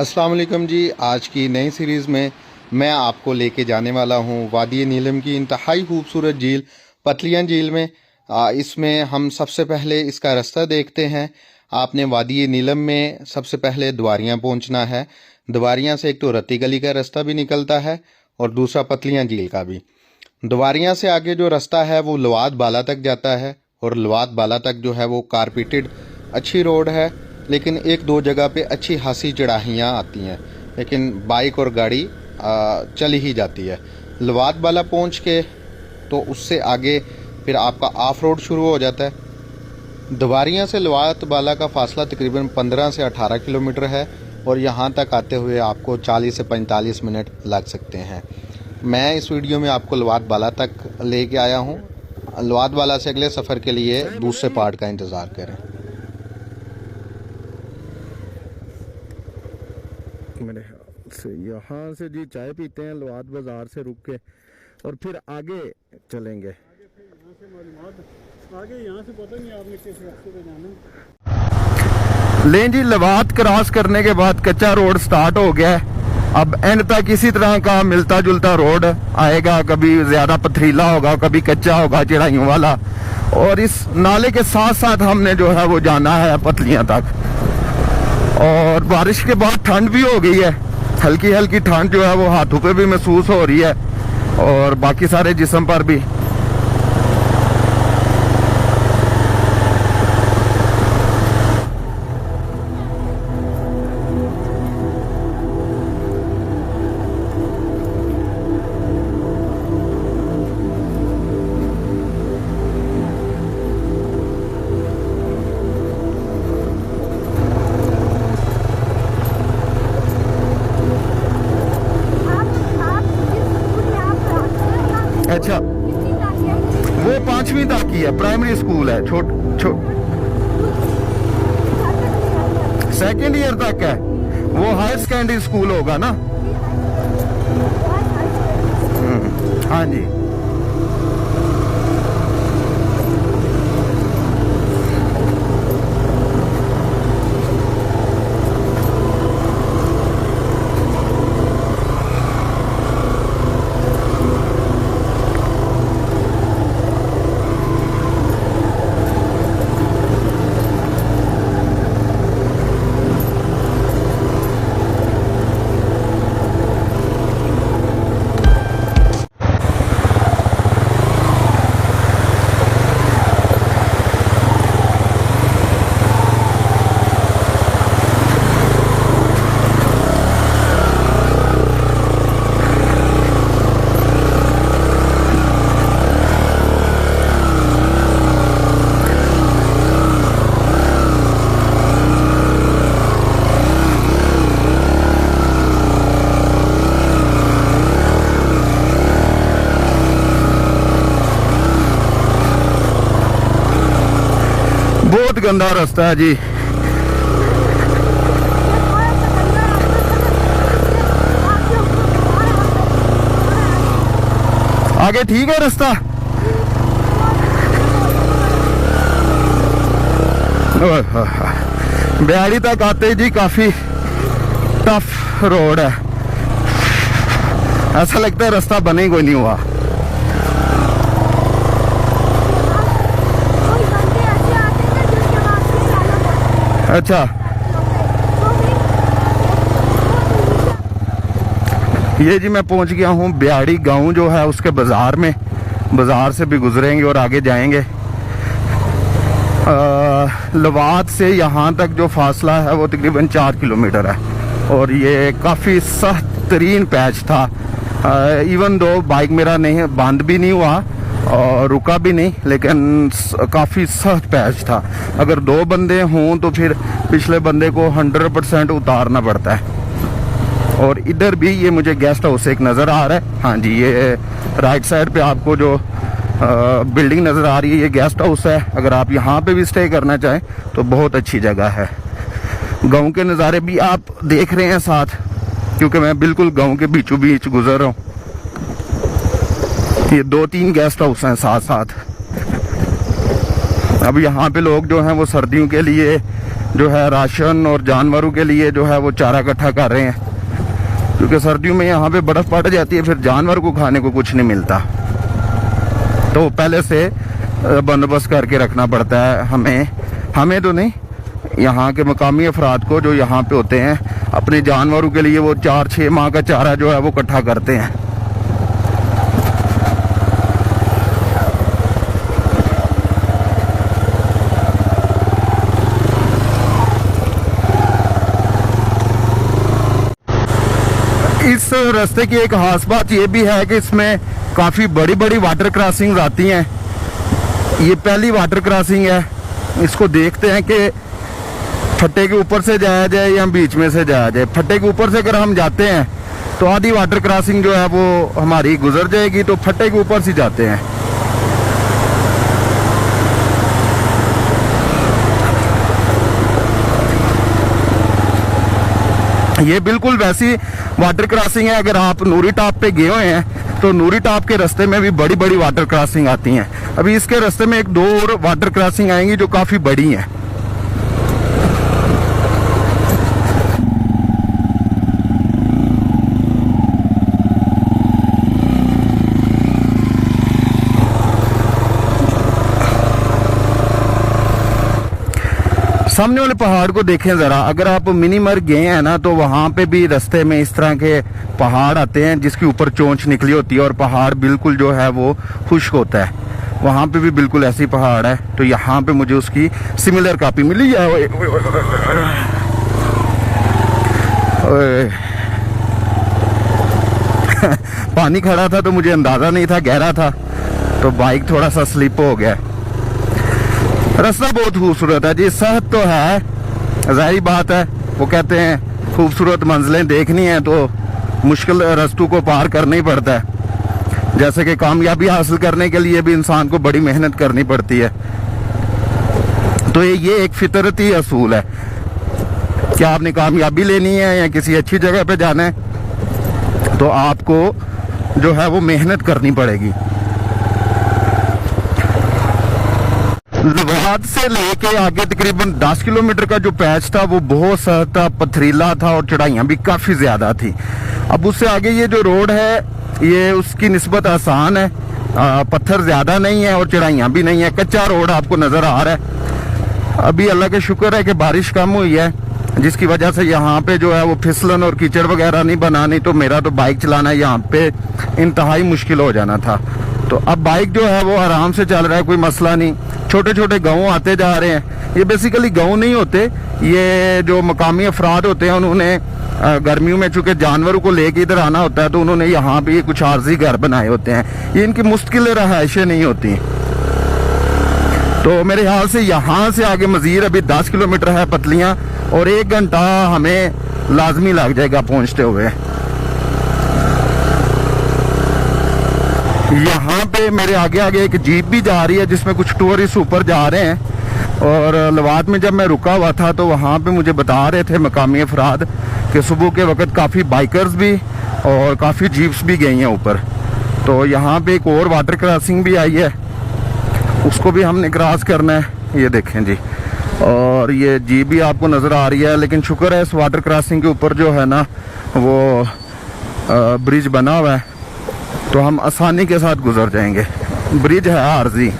अस्सलाम वालेकुम जी। आज की नई सीरीज़ में मैं आपको लेके जाने वाला हूँ वादी नीलम की इंतहाई खूबसूरत झील पतलियाँ झील में। इसमें हम सबसे पहले इसका रास्ता देखते हैं। आपने वादी नीलम में सबसे पहले द्वारियाँ पहुँचना है। द्वारियाँ से एक तो रत्ती गली का रास्ता भी निकलता है और दूसरा पतलियाँ झील का भी। द्वारियाँ से आगे जो रास्ता है वो लवाद बाला तक जाता है और लवाद बाला तक जो है वो कारपेटेड अच्छी रोड है, लेकिन एक दो जगह पे अच्छी खासी चढ़ाइयाँ आती हैं, लेकिन बाइक और गाड़ी चली ही जाती है। लवाद बाला पहुंच के तो उससे आगे फिर आपका ऑफ रोड शुरू हो जाता है। द्वारियाँ से लवाद बाला का फासला तकरीबन 15 से 18 किलोमीटर है और यहाँ तक आते हुए आपको 40 से 45 मिनट लग सकते हैं। मैं इस वीडियो में आपको लवाद बाला तक लेके आया हूँ। लवाद बाला से अगले सफ़र के लिए दूसरे पार्ट का इंतज़ार करें। मेरे ख्याल से यहाँ से जी चाय पीते हैं लवाद बाज़ार से रुक के और फिर आगे चलेंगे। आगे यहाँ से पता नहीं आपने किस रास्ते पे जाना। लें जी, लवाद क्रॉस करने के बाद कच्चा रोड स्टार्ट हो गया है। अब एंड तक इसी तरह का मिलता जुलता रोड आएगा, कभी ज़्यादा पथरीला होगा, कभी कच्चा होगा चढ़ाइयों वाला। और इस नाले के साथ साथ हमने जो है वो जाना है पतलियाँ तक। और बारिश के बाद ठंड भी हो गई है, हल्की हल्की ठंड जो है वो हाथों पे भी महसूस हो रही है और बाकी सारे जिस्म पर भी। अच्छा, वो 5वीं तक की है, प्राइमरी स्कूल है, सेकेंड ईयर तक है। वो हायर सेकेंडरी स्कूल होगा ना। हाँ जी। बहुत गंदा रास्ता है जी। आगे ठीक है रास्ता। बिहाड़ी तक आते जी काफी टफ रोड है, ऐसा लगता है रास्ता बने कोई नहीं हुआ। अच्छा, ये जी मैं पहुंच गया हूँ बिहाड़ी गांव जो है उसके बाजार में। बाजार से भी गुजरेंगे और आगे जाएंगे। लवाद से यहाँ तक जो फासला है वो तकरीबन 4 किलोमीटर है और ये काफ़ी सख्त तरीन पैच था। इवन दो बाइक मेरा नहीं बंद भी नहीं हुआ और रुका भी नहीं, लेकिन काफ़ी सख्त पैच था। अगर दो बंदे हों तो फिर पिछले बंदे को 100% उतारना पड़ता है। और इधर भी ये मुझे गेस्ट हाउस एक नज़र आ रहा है। हाँ जी, ये राइट साइड पे आपको जो बिल्डिंग नज़र आ रही है ये गेस्ट हाउस है। अगर आप यहाँ पे भी स्टे करना चाहें तो बहुत अच्छी जगह है। गाँव के नज़ारे भी आप देख रहे हैं साथ, क्योंकि मैं बिल्कुल गाँव के बीचों बीच गुजर रहा हूँ। ये 2-3 गेस्ट हाउस हैं साथ साथ। अब यहाँ पे लोग जो हैं वो सर्दियों के लिए जो है राशन और जानवरों के लिए जो है वो चारा इकट्ठा कर रहे हैं, क्योंकि सर्दियों में यहाँ पे बर्फ़ पड़ जाती है, फिर जानवर को खाने को कुछ नहीं मिलता। तो पहले से बंदोबस्त करके रखना पड़ता है हमें तो नहीं, यहाँ के मकामी अफराद को जो यहाँ पे होते हैं, अपने जानवरों के लिए वो 4-6 माह का चारा जो है वो इकट्ठा करते हैं। इस रास्ते की एक खास बात ये भी है कि इसमें काफ़ी बड़ी बड़ी वाटर क्रॉसिंग आती हैं। ये पहली वाटर क्रॉसिंग है। इसको देखते हैं कि फट्टे के ऊपर से जाया जाए या बीच में से जाया जाए। फट्टे के ऊपर से अगर हम जाते हैं तो आधी वाटर क्रॉसिंग जो है वो हमारी गुजर जाएगी, तो फट्टे के ऊपर से जाते हैं। ये बिल्कुल वैसी वाटर क्रॉसिंग है। अगर आप नूरी टॉप पे गए हुए हैं तो नूरी टॉप के रास्ते में भी बड़ी बड़ी वाटर क्रॉसिंग आती हैं। अभी इसके रास्ते में 1-2 और वाटर क्रॉसिंग आएंगी जो काफ़ी बड़ी हैं। सामने वाले पहाड़ को देखें ज़रा। अगर आप मिनीमर गए हैं ना, तो वहाँ पे भी रास्ते में इस तरह के पहाड़ आते हैं जिसके ऊपर चोंच निकली होती है और पहाड़ बिल्कुल जो है वो खुश्क होता है। वहाँ पे भी बिल्कुल ऐसी पहाड़ है। तो यहाँ पे मुझे उसकी सिमिलर कॉपी मिली है। पानी खड़ा था तो मुझे अंदाज़ा नहीं था, गहरा था, तो बाइक थोड़ा सा स्लिप हो गया। रास्ता बहुत खूबसूरत है जी। सहत तो है, ज़ाहिर बात है। वो कहते हैं खूबसूरत मंजिलें देखनी है तो मुश्किल रास्तों को पार करना ही पड़ता है। जैसे कि कामयाबी हासिल करने के लिए भी इंसान को बड़ी मेहनत करनी पड़ती है। तो ये एक फितरती असूल है कि आपने कामयाबी लेनी है या किसी अच्छी जगह पे जाना है तो आपको जो है वो मेहनत करनी पड़ेगी। लवाद से लेके आगे तकरीबन 10 किलोमीटर का जो पैच था वो बहुत सख्त था, पथरीला था और चढ़ाइयाँ भी काफ़ी ज़्यादा थी। अब उससे आगे ये जो रोड है ये उसकी निस्बत आसान है, पत्थर ज़्यादा नहीं है और चढ़ाइयाँ भी नहीं है, कच्चा रोड आपको नज़र आ रहा है। अभी अल्लाह का शुक्र है कि बारिश कम हुई है, जिसकी वजह से यहाँ पे जो है वो फिसलन और कीचड़ वगैरह नहीं बना, नहीं तो मेरा तो बाइक चलाना यहाँ पे इंतहाई मुश्किल हो जाना था। तो अब बाइक जो है वो आराम से चल रहा है, कोई मसला नहीं। छोटे छोटे गाँव आते जा रहे हैं। ये बेसिकली गाँव नहीं होते, ये जो मकामी अफराद होते हैं उन्होंने गर्मियों में चूँकि जानवरों को लेके इधर आना होता है तो उन्होंने यहाँ पे कुछ आर्जी घर बनाए होते हैं। ये इनकी मुश्किल रहायशें नहीं होती। तो मेरे ख्याल से यहाँ से आगे मज़ीद अभी 10 किलोमीटर है पतलियाँ, और 1 घंटा हमें लाजमी लग जाएगा पहुँचते हुए। यहाँ पे मेरे आगे आगे एक जीप भी जा रही है जिसमें कुछ टूरिस्ट ऊपर जा रहे हैं। और लवाद में जब मैं रुका हुआ था तो वहाँ पे मुझे बता रहे थे मकामी अफराद कि सुबह के वक्त काफ़ी बाइकर्स भी और काफ़ी जीप्स भी गई हैं ऊपर। तो यहाँ पे एक और वाटर क्रॉसिंग भी आई है, उसको भी हमने क्रॉस करना है। ये देखें जी, और ये जीप भी आपको नज़र आ रही है। लेकिन शुक्र है इस वाटर क्रॉसिंग के ऊपर जो है ना वो ब्रिज बना हुआ है, तो हम आसानी के साथ गुजर जाएंगे। ब्रिज है आर्जी।